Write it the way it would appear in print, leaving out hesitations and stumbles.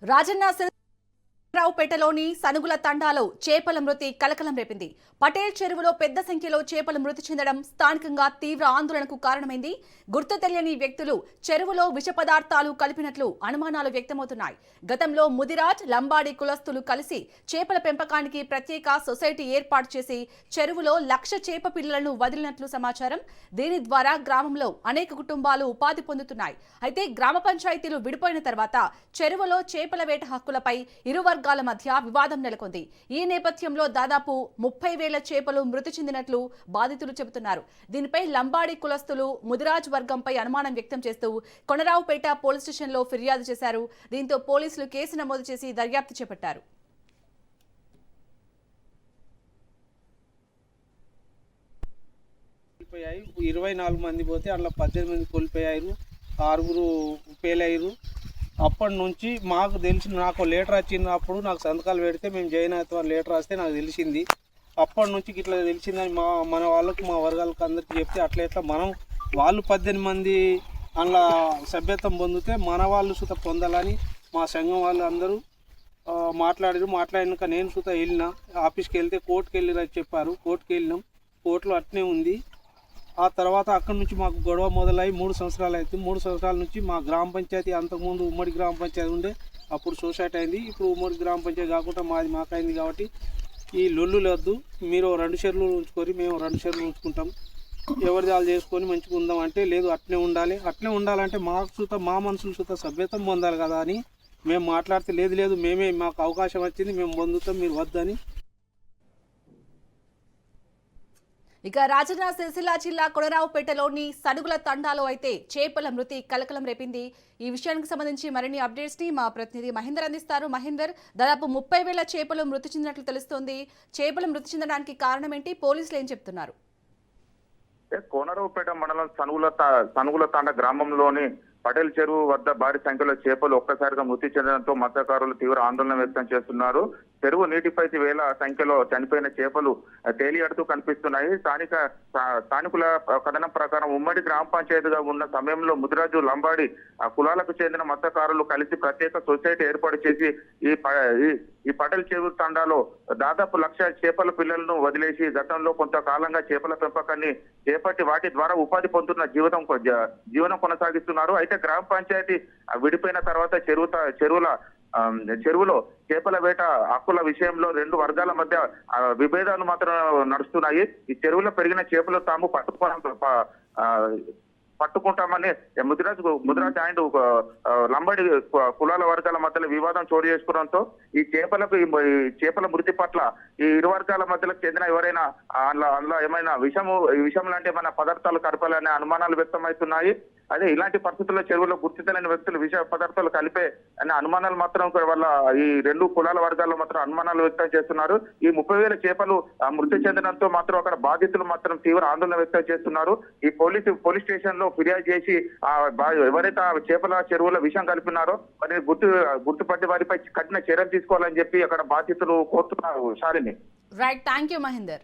రాజన్న రావుపేటలోని సనుగుల తండాలో చేపల మృతి కలకలం రేపింది. పటేల్ చెరువులో పెద్ద సంఖ్యలో చేపలు మృతి చెందడం స్థానికంగా తీవ్ర ఆందోళనకు కారణమైంది. గుర్తు తెలియని వ్యక్తులు చెరువులో విష పదార్థాలు కలిపినట్లు అనుమానాలు వ్యక్తమవుతున్నాయి. గతంలో ముదిరాజ్, లంబాడి కులస్తులు కలిసి చేపల పెంపకానికి ప్రత్యేక సొసైటీ ఏర్పాటు చేసి చెరువులో 1,00,000 చేప పిల్లలను వదిలినట్లు సమాచారం. దీని ద్వారా గ్రామంలో అనేక కుటుంబాలు ఉపాధి పొందుతున్నాయి. అయితే గ్రామ పంచాయతీలు విడిపోయిన తర్వాత చెరువులో చేపల వేట హక్కులపై ఇరు వర్గాల మధ్య వివాదం నెలకొంది. ఈ నేపథ్యంలో దాదాపు 30,000 చేపలు మృతి చెందినట్లు బాధితులు చెబుతున్నారు. దీనిపై లంబాడి కులస్తులు ముదిరాజ్ వర్గంపై అనుమానం వ్యక్తం చేస్తూ కొనరావుపేట పోలీస్ స్టేషన్లో ఫిర్యాదు చేశారు. దీంతో పోలీసులు కేసు నమోదు చేసి దర్యాప్తు చేపట్టారు. కోల్పోయాయి 24 మంది పోతే అందులో 18 మంది కోల్పోయారు, 6 పేలయ్యారు. అప్పటి నుంచి మాకు తెలిసిన, నాకు లెటర్ వచ్చినప్పుడు నాకు సంతకాలు పెడితే మేము జైనాథ్ లెటర్ రాస్తే నాకు తెలిసింది. అప్పటి నుంచి ఇట్లా తెలిసిందని మన వాళ్ళకు, మా వర్గాలకు అందరికీ చెప్తే అట్లా మనం వాళ్ళు 18 మంది అందులో సభ్యత్వం పొందితే మన వాళ్ళు సుత పొందాలని మా సంఘం వాళ్ళు అందరూ మాట్లాడినాక నేను సుత వెళ్ళిన ఆఫీస్కి వెళ్తే కోర్టుకి వెళ్ళిరని చెప్పారు. కోర్టుకి వెళ్ళినాం, కోర్టులో అట్నే ఉంది. ఆ తర్వాత అక్కడి నుంచి మాకు గొడవ మొదలై 3 సంవత్సరాలు అవుతుంది. 3 సంవత్సరాల నుంచి మా గ్రామ పంచాయతీ, అంతకుముందు ఉమ్మడి గ్రామ పంచాయతీ ఉండే, అప్పుడు సొసైటీ అయింది. ఇప్పుడు ఉమ్మడి గ్రామ పంచాయతీ కాకుండా మాకైంది. కాబట్టి ఈ లొల్లులు వద్దు, మీరు 2 షెర్లు ఉంచుకొని మేము 2 షెర్లు ఉంచుకుంటాం, ఎవరిది వాళ్ళు చేసుకొని మంచిగా ఉందాం అంటే, లేదు అట్నే ఉండాలి. అట్నే ఉండాలంటే మాకు సుత, మా మనుషులు సుత సభ్యత్వం పొందాలి కదా అని మేము మాట్లాడితే, లేదు మేమే, మాకు అవకాశం వచ్చింది, మేము పొందుతాం, మీరు వద్దని. ఇక రాజన్న సిరిసిల్ల జిల్లా కొనరావుపేటలోని సనుగుల తండాలో అయితే చేపల మృతి కలకలం రేపింది. ఈ విషయానికి సంబంధించి మరిన్ని అప్డేట్స్ ని మా ప్రతినిధి మహేందర్ అందిస్తారు. మహేందర్, దాదాపు 30,000 చేపలు మృతి చెందినట్లు తెలుస్తోంది. చేపలు మృతి చెందడానికి కారణం ఏంటి? పోలీసులు ఏం చెప్తున్నారు? కోనరావుపేట మండలం సనుగుల తాండ గ్రామంలోని పటేల్ చెరువు వద్ద భారీ సంఖ్యలో చేపలు ఒక్కసారిగా మృతి చెందడంతో మత్స్యకారులు తీవ్ర ఆందోళన వ్యక్తం చేస్తున్నారు. చెరువు నీటిపై వేల సంఖ్యలో చనిపోయిన చేపలు తేలియాడుతూ కనిపిస్తున్నాయి. స్థానికుల కథనం ప్రకారం ఉమ్మడి గ్రామ పంచాయతీగా ఉన్న సమయంలో ముదిరాజు, లంబాడి కులాలకు చెందిన మత్స్యకారులు కలిసి ప్రత్యేక సొసైటీ ఏర్పాటు చేసి ఈ పటేల్ చెరువు తండాలో దాదాపు 1,00,000 చేపల పిల్లలను వదిలేసి గతంలో కొంతకాలంగా చేపల పెంపకాన్ని చేపట్టి వాటి ద్వారా ఉపాధి పొందుతున్న జీవనం కొనసాగిస్తున్నారు. అయితే గ్రామ పంచాయతీ విడిపోయిన తర్వాత చెరువులో చేపల వేట హక్కుల విషయంలో 2 వర్గాల మధ్య విభేదాలు మాత్రం నడుస్తున్నాయి. ఈ చెరువులో పెరిగిన చేపలు తాము పట్టుకుంటామని ముదిరాజ్ అండ్ లంబడి కులాల వర్గాల మధ్యలో వివాదం చోటు చేసుకోవడంతో ఈ చేపల మృతి పట్ల ఈ ఇరు వర్గాల మధ్యలో చెందిన ఎవరైనా అందులో ఏమైనా విషం లాంటి ఏమైనా పదార్థాలు కలపాలనే అనుమానాలు వ్యక్తమవుతున్నాయి. అదే ఇలాంటి పరిస్థితుల్లో చెరువులో గుర్తించలేని వ్యక్తులు విష పదార్థాలు కలిపే అనే అనుమానాలు మాత్రం వల్ల ఈ 2 కులాల వర్గాల్లో మాత్రం అనుమానాలు వ్యక్తం చేస్తున్నారు. ఈ 30,000 చేపలు మృతి చెందడంతో మాత్రం అక్కడ బాధితులు మాత్రం తీవ్ర ఆందోళన వ్యక్తం చేస్తున్నారు. ఈ పోలీస్ స్టేషన్ లో ఫిర్యాదు చేసి ఎవరైతే చేపల చెరువులో విషం కలిపినారో మరి గుర్తుపట్టి వారిపై కఠిన చర్యలు తీసుకోవాలని చెప్పి అక్కడ బాధితులు కోరుతున్నారు. Shalini. Right, thank you Mahender.